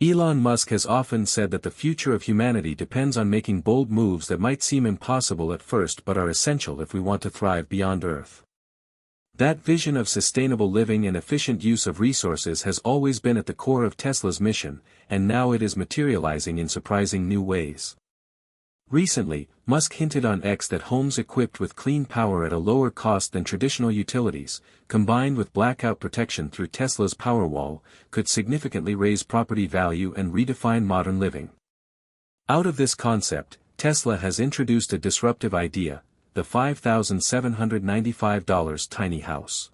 Elon Musk has often said that the future of humanity depends on making bold moves that might seem impossible at first but are essential if we want to thrive beyond Earth. That vision of sustainable living and efficient use of resources has always been at the core of Tesla's mission, and now it is materializing in surprising new ways. Recently, Musk hinted on X that homes equipped with clean power at a lower cost than traditional utilities, combined with blackout protection through Tesla's Powerwall, could significantly raise property value and redefine modern living. Out of this concept, Tesla has introduced a disruptive idea, the $5,795 tiny house.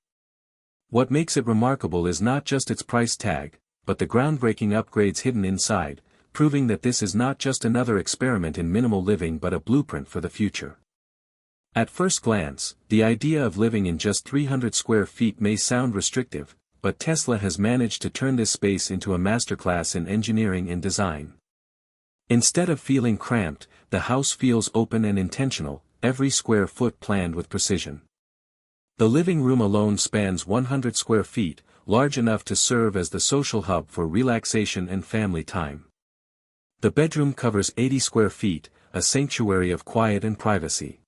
What makes it remarkable is not just its price tag, but the groundbreaking upgrades hidden inside, proving that this is not just another experiment in minimal living but a blueprint for the future. At first glance, the idea of living in just 300 square feet may sound restrictive, but Tesla has managed to turn this space into a masterclass in engineering and design. Instead of feeling cramped, the house feels open and intentional, every square foot planned with precision. The living room alone spans 100 square feet, large enough to serve as the social hub for relaxation and family time. The bedroom covers 80 square feet, a sanctuary of quiet and privacy.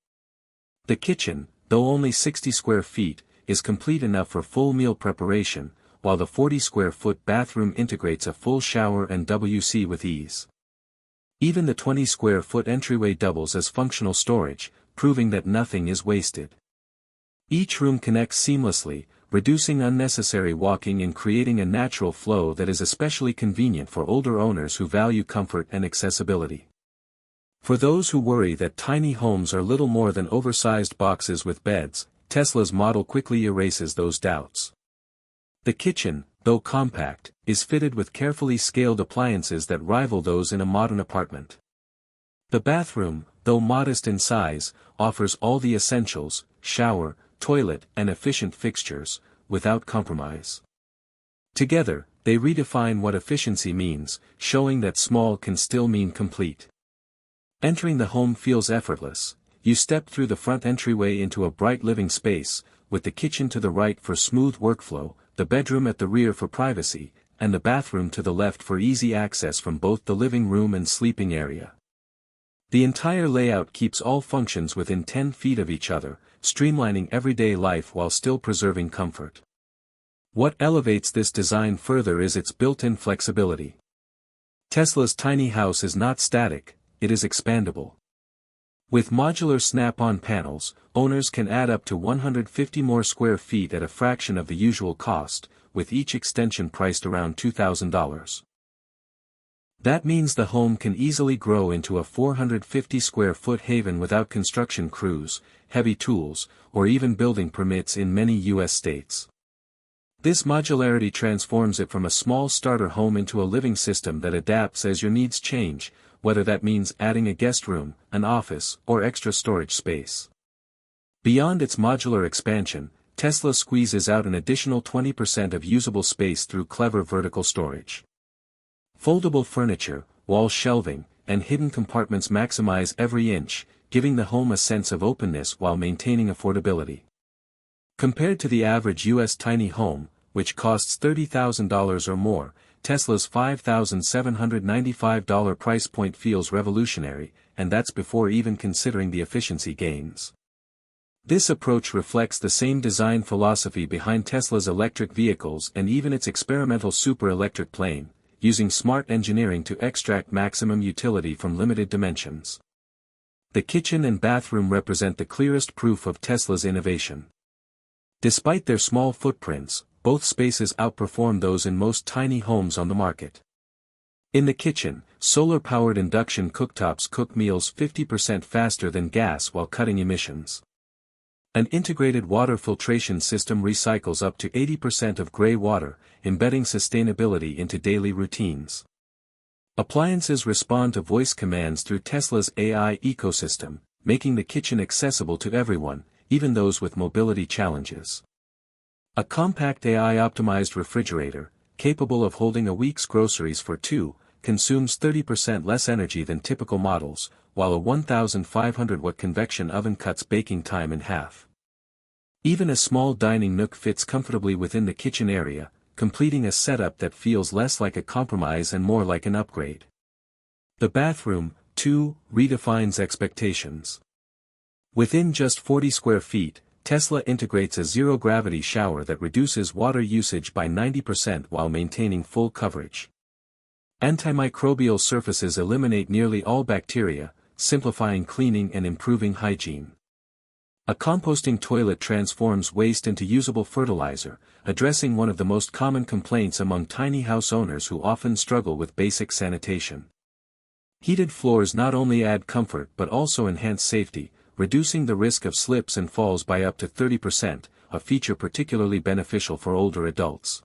The kitchen, though only 60 square feet, is complete enough for full meal preparation, while the 40 square foot bathroom integrates a full shower and WC with ease. Even the 20 square foot entryway doubles as functional storage, proving that nothing is wasted. Each room connects seamlessly, reducing unnecessary walking and creating a natural flow that is especially convenient for older owners who value comfort and accessibility. For those who worry that tiny homes are little more than oversized boxes with beds, Tesla's model quickly erases those doubts. The kitchen, though compact, is fitted with carefully scaled appliances that rival those in a modern apartment. The bathroom, though modest in size, offers all the essentials: shower, toilet, and efficient fixtures, without compromise. Together, they redefine what efficiency means, showing that small can still mean complete. Entering the home feels effortless. You step through the front entryway into a bright living space, with the kitchen to the right for smooth workflow, the bedroom at the rear for privacy, and the bathroom to the left for easy access from both the living room and sleeping area. The entire layout keeps all functions within 10 feet of each other, streamlining everyday life while still preserving comfort. What elevates this design further is its built-in flexibility. Tesla's tiny house is not static, it is expandable. With modular snap-on panels, owners can add up to 150 more square feet at a fraction of the usual cost, with each extension priced around $2,000. That means the home can easily grow into a 450 square foot haven without construction crews, heavy tools, or even building permits in many U.S. states. This modularity transforms it from a small starter home into a living system that adapts as your needs change, whether that means adding a guest room, an office, or extra storage space. Beyond its modular expansion, Tesla squeezes out an additional 20% of usable space through clever vertical storage. Foldable furniture, wall shelving, and hidden compartments maximize every inch, giving the home a sense of openness while maintaining affordability. Compared to the average U.S. tiny home, which costs $30,000 or more, Tesla's $5,795 price point feels revolutionary, and that's before even considering the efficiency gains. This approach reflects the same design philosophy behind Tesla's electric vehicles and even its experimental super-electric plane, using smart engineering to extract maximum utility from limited dimensions. The kitchen and bathroom represent the clearest proof of Tesla's innovation. Despite their small footprints, both spaces outperform those in most tiny homes on the market. In the kitchen, solar-powered induction cooktops cook meals 50% faster than gas while cutting emissions. An integrated water filtration system recycles up to 80% of gray water, embedding sustainability into daily routines. Appliances respond to voice commands through Tesla's AI ecosystem, making the kitchen accessible to everyone, even those with mobility challenges. A compact AI-optimized refrigerator, capable of holding a week's groceries for two, consumes 30% less energy than typical models, while a 1,500-watt convection oven cuts baking time in half. Even a small dining nook fits comfortably within the kitchen area, completing a setup that feels less like a compromise and more like an upgrade. The bathroom, too, redefines expectations. Within just 40 square feet, Tesla integrates a zero-gravity shower that reduces water usage by 90% while maintaining full coverage. Antimicrobial surfaces eliminate nearly all bacteria, simplifying cleaning and improving hygiene. A composting toilet transforms waste into usable fertilizer, addressing one of the most common complaints among tiny house owners who often struggle with basic sanitation. Heated floors not only add comfort but also enhance safety, reducing the risk of slips and falls by up to 30%, a feature particularly beneficial for older adults.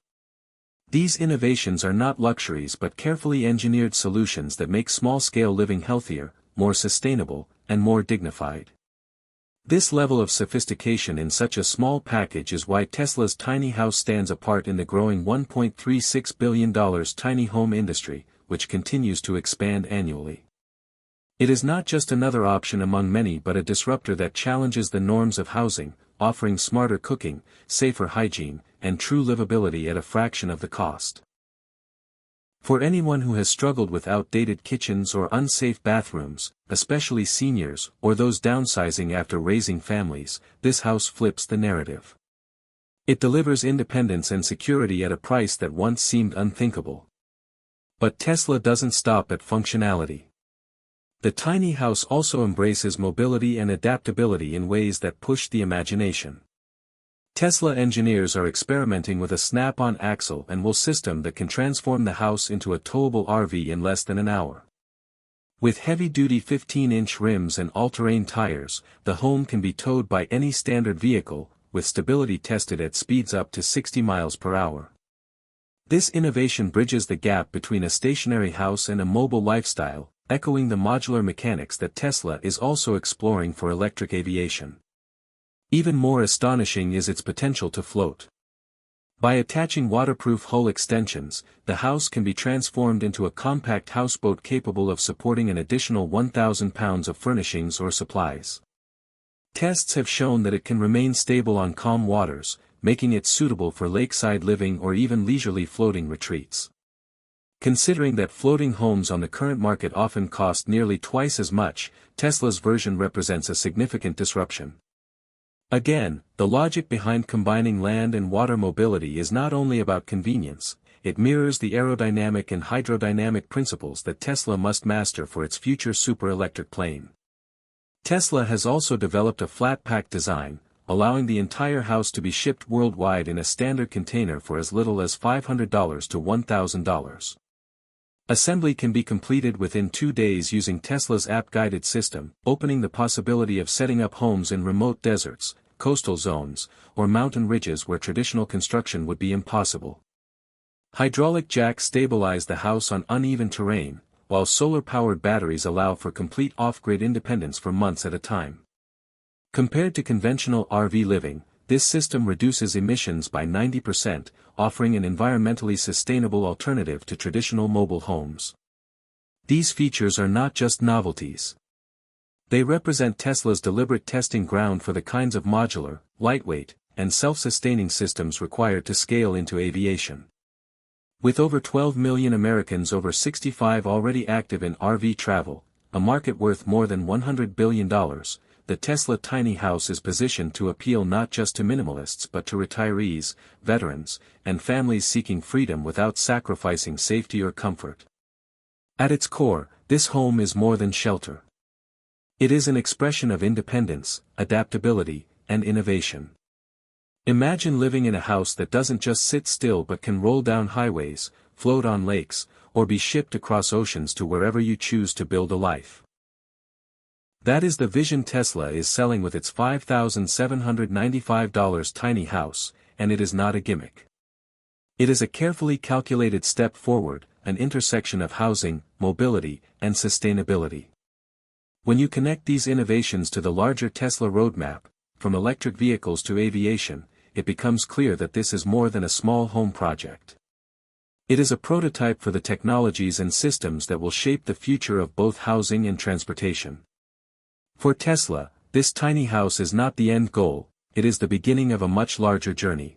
These innovations are not luxuries but carefully engineered solutions that make small-scale living healthier, more sustainable, and more dignified. This level of sophistication in such a small package is why Tesla's tiny house stands apart in the growing $1.36 billion tiny home industry, which continues to expand annually. It is not just another option among many but a disruptor that challenges the norms of housing, offering smarter cooking, safer hygiene, and true livability at a fraction of the cost. For anyone who has struggled with outdated kitchens or unsafe bathrooms, especially seniors or those downsizing after raising families, this house flips the narrative. It delivers independence and security at a price that once seemed unthinkable. But Tesla doesn't stop at functionality. The tiny house also embraces mobility and adaptability in ways that push the imagination. Tesla engineers are experimenting with a snap-on axle and wheel system that can transform the house into a towable RV in less than an hour. With heavy-duty 15-inch rims and all-terrain tires, the home can be towed by any standard vehicle, with stability tested at speeds up to 60 miles per hour. This innovation bridges the gap between a stationary house and a mobile lifestyle, echoing the modular mechanics that Tesla is also exploring for electric aviation. Even more astonishing is its potential to float. By attaching waterproof hull extensions, the house can be transformed into a compact houseboat capable of supporting an additional 1,000 pounds of furnishings or supplies. Tests have shown that it can remain stable on calm waters, making it suitable for lakeside living or even leisurely floating retreats. Considering that floating homes on the current market often cost nearly twice as much, Tesla's version represents a significant disruption. Again, the logic behind combining land and water mobility is not only about convenience, it mirrors the aerodynamic and hydrodynamic principles that Tesla must master for its future super-electric plane. Tesla has also developed a flat-pack design, allowing the entire house to be shipped worldwide in a standard container for as little as $500 to $1,000. Assembly can be completed within 2 days using Tesla's app-guided system, opening the possibility of setting up homes in remote deserts, coastal zones, or mountain ridges where traditional construction would be impossible. Hydraulic jacks stabilize the house on uneven terrain, while solar-powered batteries allow for complete off-grid independence for months at a time. Compared to conventional RV living, this system reduces emissions by 90%, offering an environmentally sustainable alternative to traditional mobile homes. These features are not just novelties. They represent Tesla's deliberate testing ground for the kinds of modular, lightweight, and self-sustaining systems required to scale into aviation. With over 12 million Americans over 65 already active in RV travel, a market worth more than $100 billion, the Tesla tiny house is positioned to appeal not just to minimalists but to retirees, veterans, and families seeking freedom without sacrificing safety or comfort. At its core, this home is more than shelter. It is an expression of independence, adaptability, and innovation. Imagine living in a house that doesn't just sit still but can roll down highways, float on lakes, or be shipped across oceans to wherever you choose to build a life. That is the vision Tesla is selling with its $5,795 tiny house, and it is not a gimmick. It is a carefully calculated step forward, an intersection of housing, mobility, and sustainability. When you connect these innovations to the larger Tesla roadmap, from electric vehicles to aviation, it becomes clear that this is more than a small home project. It is a prototype for the technologies and systems that will shape the future of both housing and transportation. For Tesla, this tiny house is not the end goal, it is the beginning of a much larger journey.